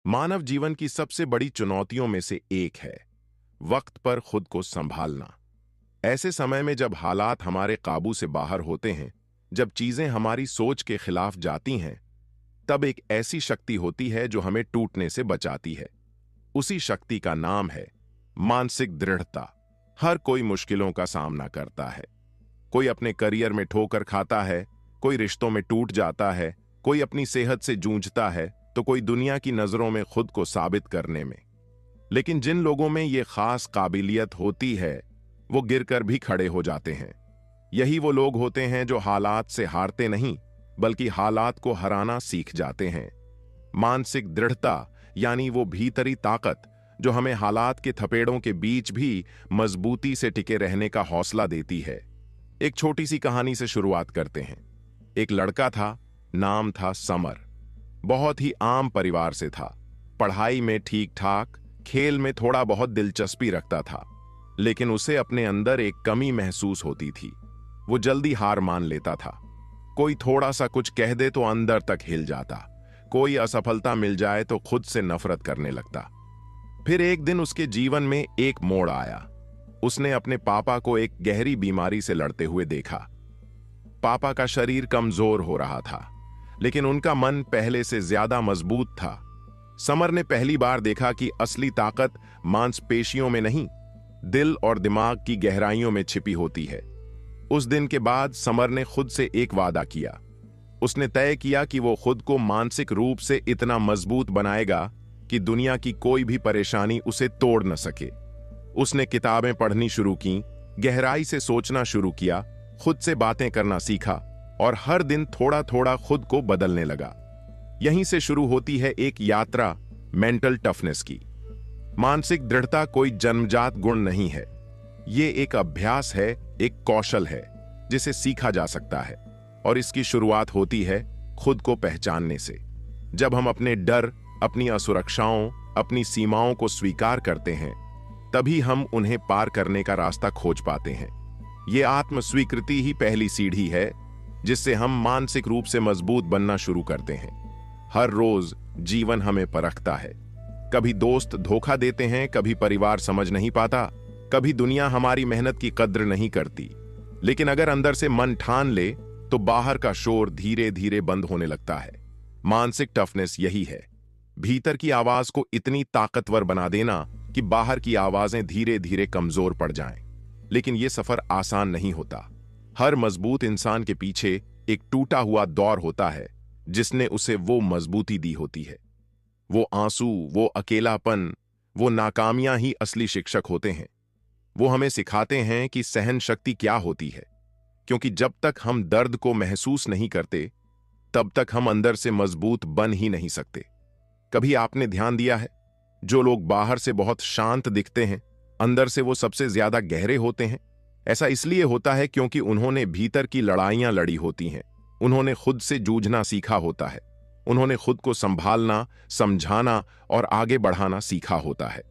मानव जीवन की सबसे बड़ी चुनौतियों में से एक है वक्त पर खुद को संभालना। ऐसे समय में जब हालात हमारे काबू से बाहर होते हैं, जब चीजें हमारी सोच के खिलाफ जाती हैं, तब एक ऐसी शक्ति होती है जो हमें टूटने से बचाती है। उसी शक्ति का नाम है मानसिक दृढ़ता। हर कोई मुश्किलों का सामना करता है। कोई अपने करियर में ठोकर खाता है, कोई रिश्तों में टूट जाता है, कोई अपनी सेहत से जूझता है, तो कोई दुनिया की नजरों में खुद को साबित करने में। लेकिन जिन लोगों में ये खास काबिलियत होती है, वो गिरकर भी खड़े हो जाते हैं। यही वो लोग होते हैं जो हालात से हारते नहीं, बल्कि हालात को हराना सीख जाते हैं। मानसिक दृढ़ता यानी वो भीतरी ताकत जो हमें हालात के थपेड़ों के बीच भी मजबूती से टिके रहने का हौसला देती है। एक छोटी सी कहानी से शुरुआत करते हैं। एक लड़का था, नाम था समर। बहुत ही आम परिवार से था। पढ़ाई में ठीक ठाक, खेल में थोड़ा बहुत दिलचस्पी रखता था, लेकिन उसे अपने अंदर एक कमी महसूस होती थी। वो जल्दी हार मान लेता था। कोई थोड़ा सा कुछ कह दे तो अंदर तक हिल जाता। कोई असफलता मिल जाए तो खुद से नफरत करने लगता। फिर एक दिन उसके जीवन में एक मोड़ आया। उसने अपने पापा को एक गहरी बीमारी से लड़ते हुए देखा। पापा का शरीर कमजोर हो रहा था, लेकिन उनका मन पहले से ज्यादा मजबूत था। समर ने पहली बार देखा कि असली ताकत मांसपेशियों में नहीं, दिल और दिमाग की गहराइयों में छिपी होती है। उस दिन के बाद समर ने खुद से एक वादा किया। उसने तय किया कि वो खुद को मानसिक रूप से इतना मजबूत बनाएगा कि दुनिया की कोई भी परेशानी उसे तोड़ न सके। उसने किताबें पढ़नी शुरू की, गहराई से सोचना शुरू किया, खुद से बातें करना सीखा और हर दिन थोड़ा थोड़ा खुद को बदलने लगा। यहीं से शुरू होती है एक यात्रा मेंटल टफनेस की। मानसिक दृढ़ता कोई जन्मजात गुण नहीं है। ये एक अभ्यास है, एक कौशल है जिसे सीखा जा सकता है। और इसकी शुरुआत होती है खुद को पहचानने से। जब हम अपने डर, अपनी असुरक्षाओं, अपनी सीमाओं को स्वीकार करते हैं, तभी हम उन्हें पार करने का रास्ता खोज पाते हैं। ये आत्म स्वीकृति ही पहली सीढ़ी है जिससे हम मानसिक रूप से मजबूत बनना शुरू करते हैं। हर रोज जीवन हमें परखता है। कभी दोस्त धोखा देते हैं, कभी परिवार समझ नहीं पाता, कभी दुनिया हमारी मेहनत की कद्र नहीं करती। लेकिन अगर अंदर से मन ठान ले तो बाहर का शोर धीरे धीरे बंद होने लगता है। मानसिक टफनेस यही है, भीतर की आवाज को इतनी ताकतवर बना देना कि बाहर की आवाजें धीरे धीरे कमजोर पड़ जाएं। लेकिन यह सफर आसान नहीं होता। हर मजबूत इंसान के पीछे एक टूटा हुआ दौर होता है जिसने उसे वो मजबूती दी होती है। वो आंसू, वो अकेलापन, वो नाकामियां ही असली शिक्षक होते हैं। वो हमें सिखाते हैं कि सहन शक्ति क्या होती है, क्योंकि जब तक हम दर्द को महसूस नहीं करते, तब तक हम अंदर से मजबूत बन ही नहीं सकते। कभी आपने ध्यान दिया है, जो लोग बाहर से बहुत शांत दिखते हैं, अंदर से वो सबसे ज्यादा गहरे होते हैं। ऐसा इसलिए होता है क्योंकि उन्होंने भीतर की लड़ाइयां लड़ी होती हैं। उन्होंने खुद से जूझना सीखा होता है। उन्होंने खुद को संभालना, समझाना और आगे बढ़ाना सीखा होता है।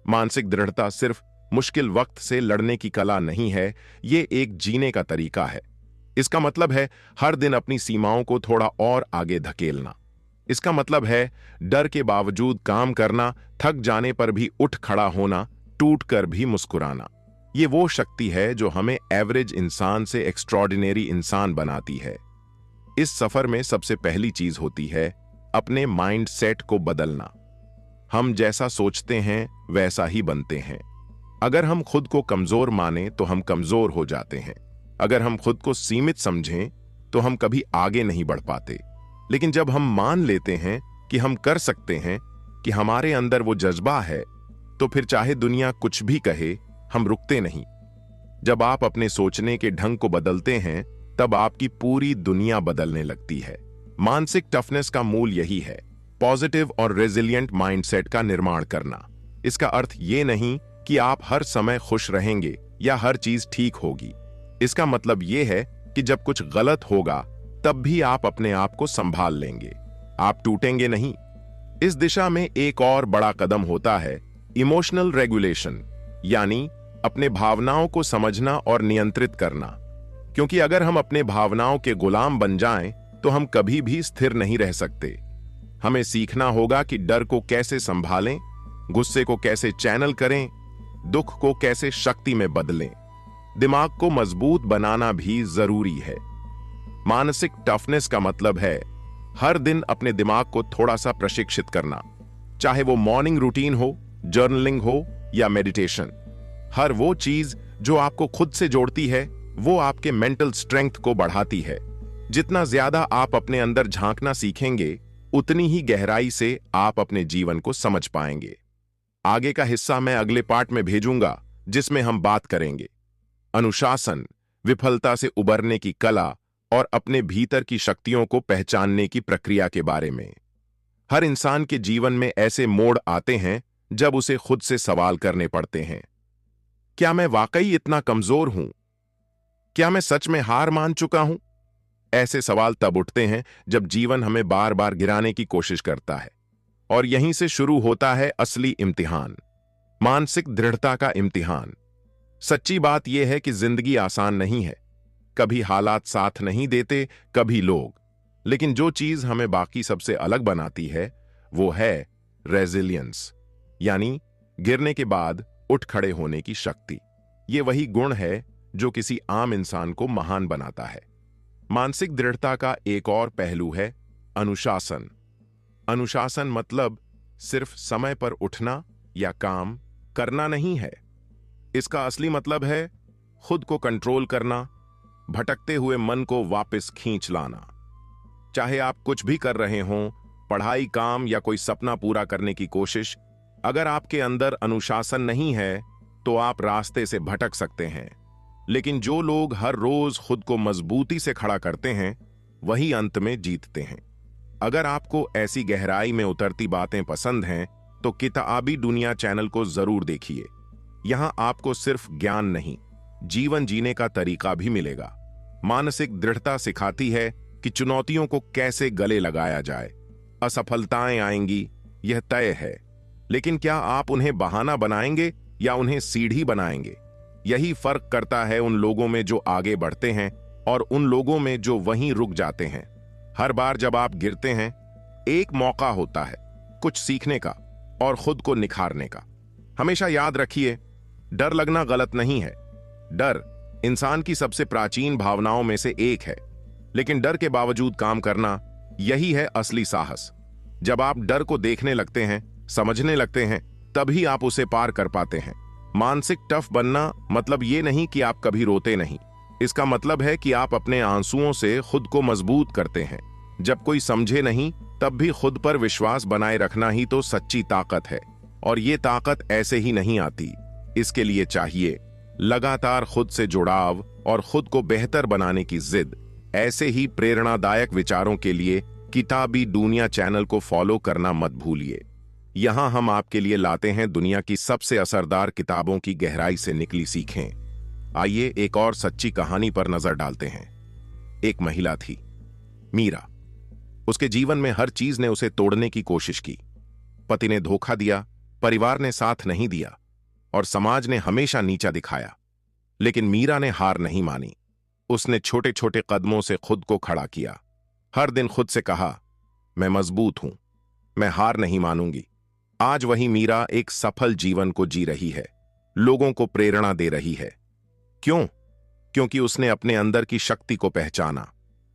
मानसिक दृढ़ता सिर्फ मुश्किल वक्त से लड़ने की कला नहीं है, ये एक जीने का तरीका है। इसका मतलब है हर दिन अपनी सीमाओं को थोड़ा और आगे धकेलना। इसका मतलब है डर के बावजूद काम करना, थक जाने पर भी उठ खड़ा होना, टूट कर भी मुस्कुराना। ये वो शक्ति है जो हमें एवरेज इंसान से एक्स्ट्रॉर्डिनरी इंसान बनाती है। इस सफर में सबसे पहली चीज होती है अपने माइंड सेट को बदलना। हम जैसा सोचते हैं वैसा ही बनते हैं। अगर हम खुद को कमजोर माने तो हम कमजोर हो जाते हैं। अगर हम खुद को सीमित समझें तो हम कभी आगे नहीं बढ़ पाते। लेकिन जब हम मान लेते हैं कि हम कर सकते हैं, कि हमारे अंदर वो जज्बा है, तो फिर चाहे दुनिया कुछ भी कहे, हम रुकते नहीं। जब आप अपने सोचने के ढंग को बदलते हैं, तब आपकी पूरी दुनिया बदलने लगती है। मानसिक टफनेस का मूल यही है, पॉजिटिव और रेजिलिएंट माइंडसेट का निर्माण करना। इसका अर्थ ये नहीं कि आप हर समय खुश रहेंगे या हर चीज ठीक होगी। इसका मतलब ये है कि जब कुछ गलत होगा तब भी आप अपने आप को संभाल लेंगे। आप टूटेंगे नहीं। इस दिशा में एक और बड़ा कदम होता है इमोशनल रेगुलेशन, यानी अपने भावनाओं को समझना और नियंत्रित करना। क्योंकि अगर हम अपने भावनाओं के गुलाम बन जाएं, तो हम कभी भी स्थिर नहीं रह सकते। हमें सीखना होगा कि डर को कैसे संभालें, गुस्से को कैसे चैनल करें, दुख को कैसे शक्ति में बदलें। दिमाग को मजबूत बनाना भी जरूरी है। मानसिक टफनेस का मतलब है हर दिन अपने दिमाग को थोड़ा सा प्रशिक्षित करना, चाहे वो मॉर्निंग रूटीन हो, जर्नलिंग हो या मेडिटेशन। हर वो चीज जो आपको खुद से जोड़ती है वो आपके मेंटल स्ट्रेंथ को बढ़ाती है। जितना ज्यादा आप अपने अंदर झांकना सीखेंगे, उतनी ही गहराई से आप अपने जीवन को समझ पाएंगे। आगे का हिस्सा मैं अगले पार्ट में भेजूंगा, जिसमें हम बात करेंगे अनुशासन, विफलता से उबरने की कला और अपने भीतर की शक्तियों को पहचानने की प्रक्रिया के बारे में। हर इंसान के जीवन में ऐसे मोड़ आते हैं जब उसे खुद से सवाल करने पड़ते हैं, क्या मैं वाकई इतना कमजोर हूं? क्या मैं सच में हार मान चुका हूं? ऐसे सवाल तब उठते हैं जब जीवन हमें बार बार गिराने की कोशिश करता है, और यहीं से शुरू होता है असली इम्तिहान, मानसिक दृढ़ता का इम्तिहान। सच्ची बात यह है कि जिंदगी आसान नहीं है। कभी हालात साथ नहीं देते, कभी लोग, लेकिन जो चीज हमें बाकी सबसे अलग बनाती है वो है रेजिलियंस, यानी गिरने के बाद उठ खड़े होने की शक्ति। ये वही गुण है जो किसी आम इंसान को महान बनाता है। मानसिक दृढ़ता का एक और पहलू है अनुशासन। अनुशासन मतलब सिर्फ समय पर उठना या काम करना नहीं है। इसका असली मतलब है खुद को कंट्रोल करना, भटकते हुए मन को वापस खींच लाना। चाहे आप कुछ भी कर रहे हों, पढ़ाई, काम या कोई सपना पूरा करने की कोशिश, अगर आपके अंदर अनुशासन नहीं है तो आप रास्ते से भटक सकते हैं। लेकिन जो लोग हर रोज खुद को मजबूती से खड़ा करते हैं, वही अंत में जीतते हैं। अगर आपको ऐसी गहराई में उतरती बातें पसंद हैं तो किताबी दुनिया चैनल को जरूर देखिए। यहां आपको सिर्फ ज्ञान नहीं, जीवन जीने का तरीका भी मिलेगा। मानसिक दृढ़ता सिखाती है कि चुनौतियों को कैसे गले लगाया जाए। असफलताएं आएंगी, यह तय है, लेकिन क्या आप उन्हें बहाना बनाएंगे या उन्हें सीढ़ी बनाएंगे? यही फर्क करता है उन लोगों में जो आगे बढ़ते हैं और उन लोगों में जो वहीं रुक जाते हैं। हर बार जब आप गिरते हैं, एक मौका होता है कुछ सीखने का और खुद को निखारने का। हमेशा याद रखिए, डर लगना गलत नहीं है। डर इंसान की सबसे प्राचीन भावनाओं में से एक है, लेकिन डर के बावजूद काम करना, यही है असली साहस। जब आप डर को देखने लगते हैं, समझने लगते हैं, तभी आप उसे पार कर पाते हैं। मानसिक टफ बनना मतलब ये नहीं कि आप कभी रोते नहीं। इसका मतलब है कि आप अपने आंसुओं से खुद को मजबूत करते हैं। जब कोई समझे नहीं, तब भी खुद पर विश्वास बनाए रखना ही तो सच्ची ताकत है। और ये ताकत ऐसे ही नहीं आती। इसके लिए चाहिए लगातार खुद से जुड़ाव और खुद को बेहतर बनाने की जिद। ऐसे ही प्रेरणादायक विचारों के लिए किताबी दुनिया चैनल को फॉलो करना मत भूलिए। यहां हम आपके लिए लाते हैं दुनिया की सबसे असरदार किताबों की गहराई से निकली सीखें। आइए एक और सच्ची कहानी पर नजर डालते हैं। एक महिला थी, मीरा। उसके जीवन में हर चीज ने उसे तोड़ने की कोशिश की। पति ने धोखा दिया, परिवार ने साथ नहीं दिया और समाज ने हमेशा नीचा दिखाया। लेकिन मीरा ने हार नहीं मानी। उसने छोटे छोटे कदमों से खुद को खड़ा किया। हर दिन खुद से कहा, मैं मजबूत हूं, मैं हार नहीं मानूंगी। आज वही मीरा एक सफल जीवन को जी रही है, लोगों को प्रेरणा दे रही है। क्यों? क्योंकि उसने अपने अंदर की शक्ति को पहचाना।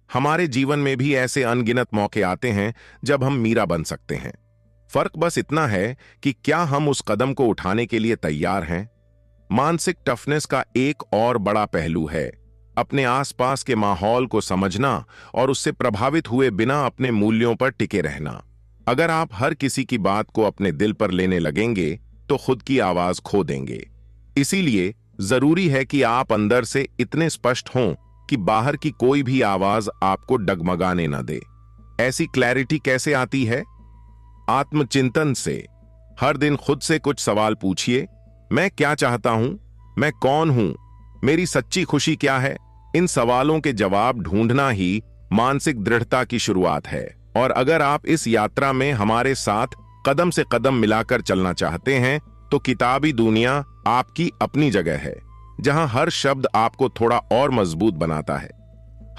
हमारे जीवन में भी ऐसे अनगिनत मौके आते हैं जब हम मीरा बन सकते हैं। फर्क बस इतना है कि क्या हम उस कदम को उठाने के लिए तैयार हैं। मानसिक टफनेस का एक और बड़ा पहलू है अपने आसपास के माहौल को समझना और उससे प्रभावित हुए बिना अपने मूल्यों पर टिके रहना। अगर आप हर किसी की बात को अपने दिल पर लेने लगेंगे तो खुद की आवाज खो देंगे। इसीलिए जरूरी है कि आप अंदर से इतने स्पष्ट हों कि बाहर की कोई भी आवाज आपको डगमगाने न दे। ऐसी क्लैरिटी कैसे आती है? आत्मचिंतन से। हर दिन खुद से कुछ सवाल पूछिए। मैं क्या चाहता हूं? मैं कौन हूं? मेरी सच्ची खुशी क्या है? इन सवालों के जवाब ढूंढना ही मानसिक दृढ़ता की शुरुआत है। और अगर आप इस यात्रा में हमारे साथ कदम से कदम मिलाकर चलना चाहते हैं तो किताबी दुनिया आपकी अपनी जगह है, जहां हर शब्द आपको थोड़ा और मजबूत बनाता है।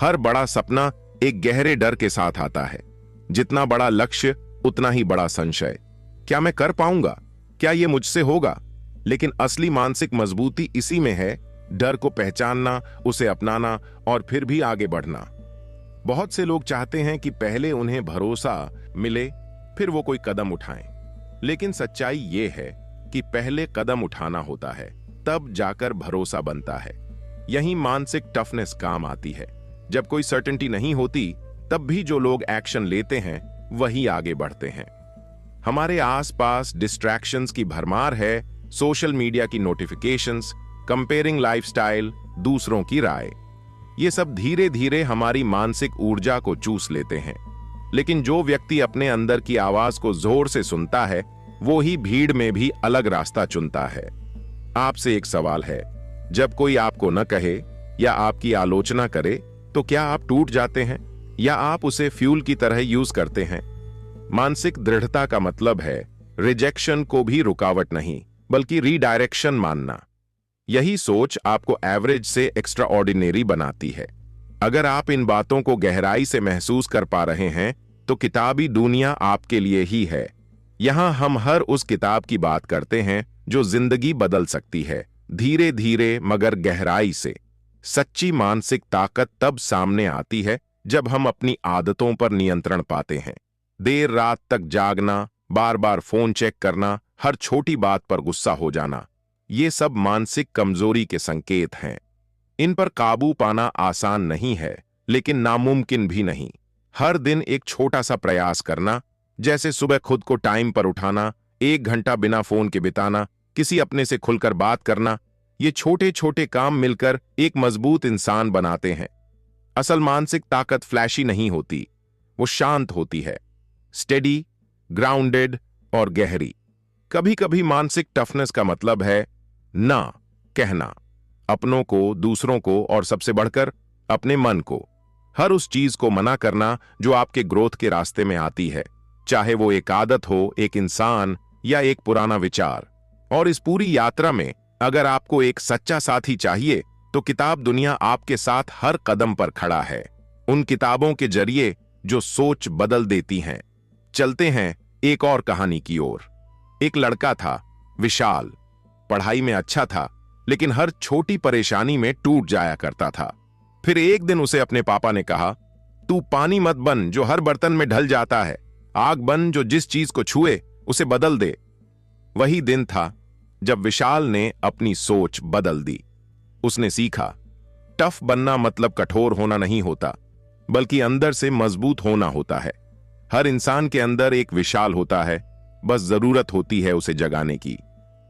हर बड़ा सपना एक गहरे डर के साथ आता है। जितना बड़ा लक्ष्य, उतना ही बड़ा संशय, क्या मैं कर पाऊंगा, क्या ये मुझसे होगा। लेकिन असली मानसिक मजबूती इसी में है, डर को पहचानना, उसे अपनाना और फिर भी आगे बढ़ना। बहुत से लोग चाहते हैं कि पहले उन्हें भरोसा मिले, फिर वो कोई कदम उठाएं। लेकिन सच्चाई ये है कि पहले कदम उठाना होता है, तब जाकर भरोसा बनता है। यही मानसिक टफनेस काम आती है। जब कोई सर्टेनिटी नहीं होती, तब भी जो लोग एक्शन लेते हैं वही आगे बढ़ते हैं। हमारे आसपास डिस्ट्रैक्शंस की भरमार है, सोशल मीडिया की नोटिफिकेशंस, कंपेयरिंग लाइफस्टाइल, दूसरों की राय। ये सब धीरे धीरे हमारी मानसिक ऊर्जा को चूस लेते हैं। लेकिन जो व्यक्ति अपने अंदर की आवाज को जोर से सुनता है, वो ही भीड़ में भी अलग रास्ता चुनता है। आपसे एक सवाल है, जब कोई आपको न कहे या आपकी आलोचना करे, तो क्या आप टूट जाते हैं या आप उसे फ्यूल की तरह यूज करते हैं? मानसिक दृढ़ता का मतलब है रिजेक्शन को भी रुकावट नहीं, बल्कि रीडायरेक्शन मानना। यही सोच आपको एवरेज से एक्स्ट्रा ऑर्डिनरी बनाती है। अगर आप इन बातों को गहराई से महसूस कर पा रहे हैं, तो किताबी दुनिया आपके लिए ही है। यहां हम हर उस किताब की बात करते हैं जो जिंदगी बदल सकती है, धीरे धीरे मगर गहराई से। सच्ची मानसिक ताकत तब सामने आती है जब हम अपनी आदतों पर नियंत्रण पाते हैं। देर रात तक जागना, बार बार फोन चेक करना, हर छोटी बात पर गुस्सा हो जाना, ये सब मानसिक कमजोरी के संकेत हैं। इन पर काबू पाना आसान नहीं है, लेकिन नामुमकिन भी नहीं। हर दिन एक छोटा सा प्रयास करना, जैसे सुबह खुद को टाइम पर उठाना, 1 घंटा बिना फोन के बिताना, किसी अपने से खुलकर बात करना, ये छोटे छोटे काम मिलकर एक मजबूत इंसान बनाते हैं। असल मानसिक ताकत फ्लैशी नहीं होती, वो शांत होती है, स्टेडी, ग्राउंडेड और गहरी। कभी कभी मानसिक टफनेस का मतलब है ना कहना, अपनों को, दूसरों को और सबसे बढ़कर अपने मन को। हर उस चीज को मना करना जो आपके ग्रोथ के रास्ते में आती है, चाहे वो एक आदत हो, एक इंसान या एक पुराना विचार। और इस पूरी यात्रा में अगर आपको एक सच्चा साथी चाहिए, तो किताब दुनिया आपके साथ हर कदम पर खड़ा है। उन किताबों के जरिए जो सोच बदल देती हैं। चलते हैं एक और कहानी की ओर। एक लड़का था, विशाल। पढ़ाई में अच्छा था, लेकिन हर छोटी परेशानी में टूट जाया करता था। फिर एक दिन उसे अपने पापा ने कहा, तू पानी मत बन जो हर बर्तन में ढल जाता है, आग बन जो जिस चीज को छुए उसे बदल दे। वही दिन था जब विशाल ने अपनी सोच बदल दी। उसने सीखा, टफ बनना मतलब कठोर होना नहीं होता, बल्कि अंदर से मजबूत होना होता है। हर इंसान के अंदर एक विशाल होता है, बस जरूरत होती है उसे जगाने की।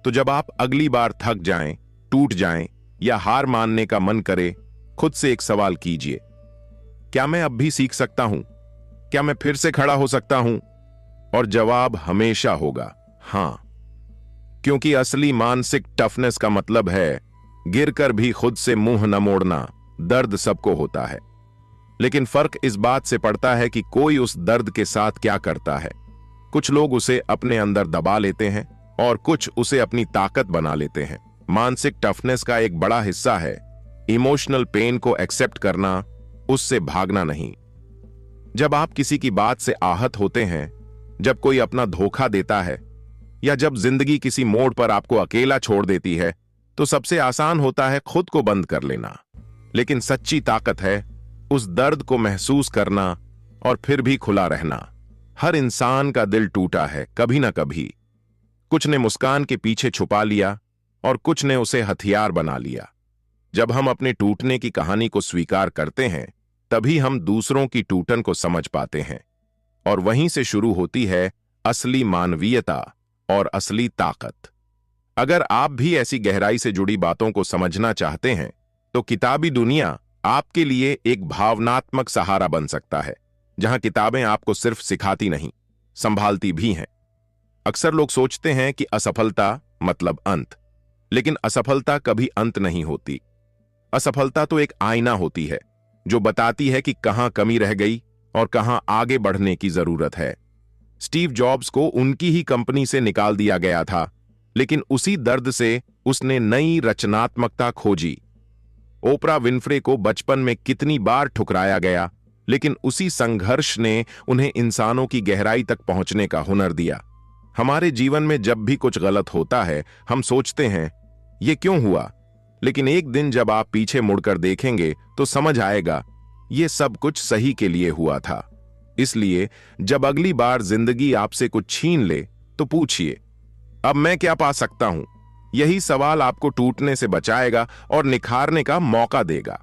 तो जब आप अगली बार थक जाएं, टूट जाएं या हार मानने का मन करे, खुद से एक सवाल कीजिए, क्या मैं अब भी सीख सकता हूं? क्या मैं फिर से खड़ा हो सकता हूं? और जवाब हमेशा होगा हां। क्योंकि असली मानसिक टफनेस का मतलब है गिरकर भी खुद से मुंह न मोड़ना। दर्द सबको होता है, लेकिन फर्क इस बात से पड़ता है कि कोई उस दर्द के साथ क्या करता है। कुछ लोग उसे अपने अंदर दबा लेते हैं और कुछ उसे अपनी ताकत बना लेते हैं। मानसिक टफनेस का एक बड़ा हिस्सा है इमोशनल पेन को एक्सेप्ट करना, उससे भागना नहीं। जब आप किसी की बात से आहत होते हैं, जब कोई अपना धोखा देता है या जब जिंदगी किसी मोड़ पर आपको अकेला छोड़ देती है, तो सबसे आसान होता है खुद को बंद कर लेना। लेकिन सच्ची ताकत है उस दर्द को महसूस करना और फिर भी खुला रहना। हर इंसान का दिल टूटा है कभी ना कभी। कुछ ने मुस्कान के पीछे छुपा लिया और कुछ ने उसे हथियार बना लिया। जब हम अपने टूटने की कहानी को स्वीकार करते हैं, तभी हम दूसरों की टूटन को समझ पाते हैं। और वहीं से शुरू होती है असली मानवीयता और असली ताकत। अगर आप भी ऐसी गहराई से जुड़ी बातों को समझना चाहते हैं, तो किताबी दुनिया आपके लिए एक भावनात्मक सहारा बन सकता है, जहां किताबें आपको सिर्फ सिखाती नहीं, संभालती भी हैं। अक्सर लोग सोचते हैं कि असफलता मतलब अंत, लेकिन असफलता कभी अंत नहीं होती। असफलता तो एक आईना होती है जो बताती है कि कहां कमी रह गई और कहां आगे बढ़ने की जरूरत है। स्टीव जॉब्स को उनकी ही कंपनी से निकाल दिया गया था, लेकिन उसी दर्द से उसने नई रचनात्मकता खोजी। ओपरा विन्फ्रे को बचपन में कितनी बार ठुकराया गया, लेकिन उसी संघर्ष ने उन्हें इंसानों की गहराई तक पहुंचने का हुनर दिया। हमारे जीवन में जब भी कुछ गलत होता है, हम सोचते हैं, ये क्यों हुआ? लेकिन एक दिन जब आप पीछे मुड़कर देखेंगे तो समझ आएगा, ये सब कुछ सही के लिए हुआ था। इसलिए जब अगली बार जिंदगी आपसे कुछ छीन ले तो पूछिए, अब मैं क्या पा सकता हूं? यही सवाल आपको टूटने से बचाएगा और निखारने का मौका देगा।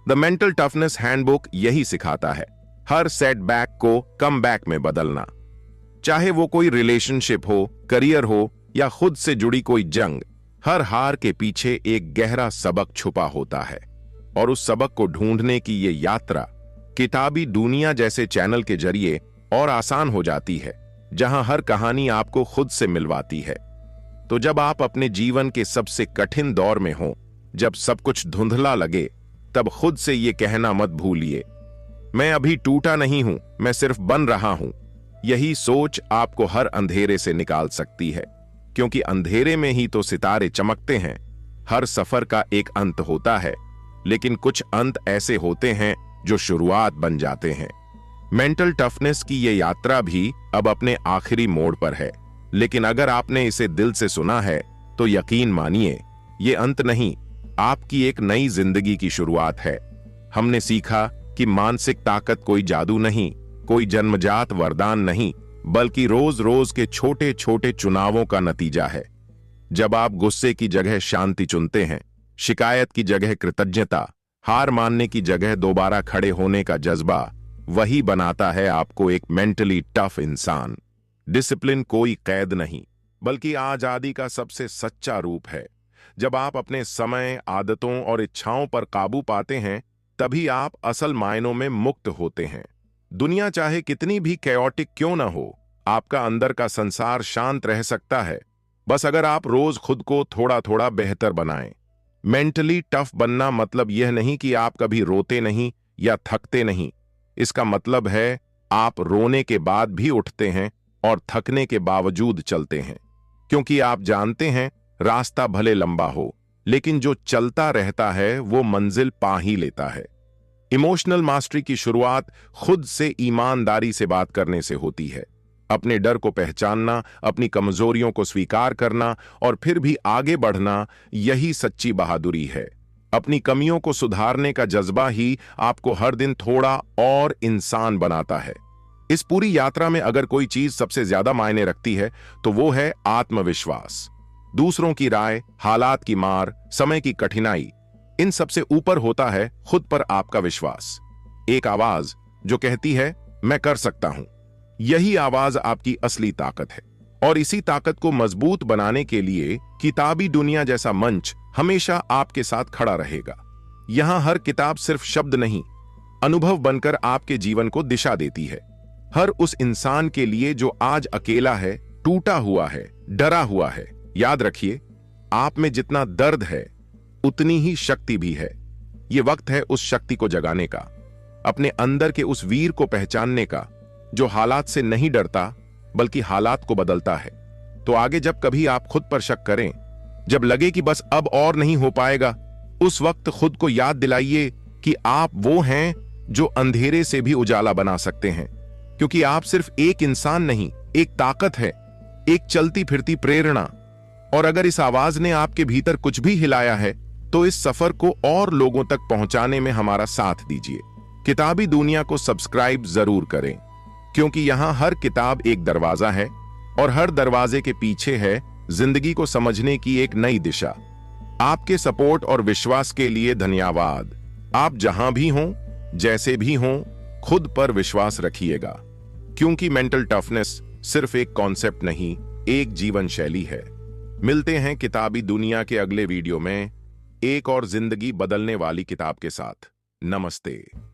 द मेंटल टफनेस हैंडबुक यही सिखाता है, हर सेटबैक को कमबैक में बदलना। चाहे वो कोई रिलेशनशिप हो, करियर हो या खुद से जुड़ी कोई जंग, हर हार के पीछे एक गहरा सबक छुपा होता है। और उस सबक को ढूंढने की ये यात्रा किताबी दुनिया जैसे चैनल के जरिए और आसान हो जाती है, जहां हर कहानी आपको खुद से मिलवाती है। तो जब आप अपने जीवन के सबसे कठिन दौर में हो, जब सब कुछ धुंधला लगे, तब खुद से ये कहना मत भूलिए, मैं अभी टूटा नहीं हूं, मैं सिर्फ बन रहा हूं। यही सोच आपको हर अंधेरे से निकाल सकती है, क्योंकि अंधेरे में ही तो सितारे चमकते हैं। हर सफर का एक अंत होता है, लेकिन कुछ अंत ऐसे होते हैं जो शुरुआत बन जाते हैं। मेंटल टफनेस की ये यात्रा भी अब अपने आखिरी मोड़ पर है, लेकिन अगर आपने इसे दिल से सुना है तो यकीन मानिए, ये अंत नहीं, आपकी एक नई जिंदगी की शुरुआत है। हमने सीखा कि मानसिक ताकत कोई जादू नहीं, कोई जन्मजात वरदान नहीं, बल्कि रोज रोज के छोटे छोटे चुनावों का नतीजा है। जब आप गुस्से की जगह शांति चुनते हैं, शिकायत की जगह कृतज्ञता, हार मानने की जगह दोबारा खड़े होने का जज्बा, वही बनाता है आपको एक मेंटली टफ इंसान। डिसिप्लिन कोई कैद नहीं, बल्कि आजादी का सबसे सच्चा रूप है। जब आप अपने समय, आदतों और इच्छाओं पर काबू पाते हैं, तभी आप असल मायनों में मुक्त होते हैं। दुनिया चाहे कितनी भी कैओटिक क्यों न हो, आपका अंदर का संसार शांत रह सकता है, बस अगर आप रोज खुद को थोड़ा थोड़ा बेहतर बनाएं। मेंटली टफ बनना मतलब यह नहीं कि आप कभी रोते नहीं या थकते नहीं। इसका मतलब है आप रोने के बाद भी उठते हैं और थकने के बावजूद चलते हैं, क्योंकि आप जानते हैं रास्ता भले लंबा हो, लेकिन जो चलता रहता है वो मंजिल पा ही लेता है। इमोशनल मास्टरी की शुरुआत खुद से ईमानदारी से बात करने से होती है। अपने डर को पहचानना, अपनी कमजोरियों को स्वीकार करना और फिर भी आगे बढ़ना, यही सच्ची बहादुरी है। अपनी कमियों को सुधारने का जज्बा ही आपको हर दिन थोड़ा और इंसान बनाता है। इस पूरी यात्रा में अगर कोई चीज सबसे ज्यादा मायने रखती है तो वो है आत्मविश्वास। दूसरों की राय, हालात की मार, समय की कठिनाई, इन सबसे ऊपर होता है खुद पर आपका विश्वास। एक आवाज जो कहती है मैं कर सकता हूं। यही आवाज आपकी असली ताकत है। और इसी ताकत को मजबूत बनाने के लिए किताबी दुनिया जैसा मंच हमेशा आपके साथ खड़ा रहेगा। यहां हर किताब सिर्फ शब्द नहीं, अनुभव बनकर आपके जीवन को दिशा देती है। हर उस इंसान के लिए जो आज अकेला है, टूटा हुआ है, डरा हुआ है, याद रखिए, आप में जितना दर्द है उतनी ही शक्ति भी है। ये वक्त है उस शक्ति को जगाने का, अपने अंदर के उस वीर को पहचानने का, जो हालात से नहीं डरता बल्कि हालात को बदलता है। तो आगे जब कभी आप खुद पर शक करें, जब लगे कि बस अब और नहीं हो पाएगा, उस वक्त खुद को याद दिलाइए कि आप वो हैं जो अंधेरे से भी उजाला बना सकते हैं। क्योंकि आप सिर्फ एक इंसान नहीं, एक ताकत है, एक चलती फिरती प्रेरणा। और अगर इस आवाज ने आपके भीतर कुछ भी हिलाया है, तो इस सफर को और लोगों तक पहुंचाने में हमारा साथ दीजिए। किताबी दुनिया को सब्सक्राइब जरूर करें, क्योंकि यहां हर किताब एक दरवाजा है और हर दरवाजे के पीछे है जिंदगी को समझने की एक नई दिशा। आपके सपोर्ट और विश्वास के लिए धन्यवाद। आप जहां भी हों, जैसे भी हों, खुद पर विश्वास रखिएगा, क्योंकि मेंटल टफनेस सिर्फ एक कॉन्सेप्ट नहीं, एक जीवन शैली है। मिलते हैं किताबी दुनिया के अगले वीडियो में एक और जिंदगी बदलने वाली किताब के साथ। नमस्ते।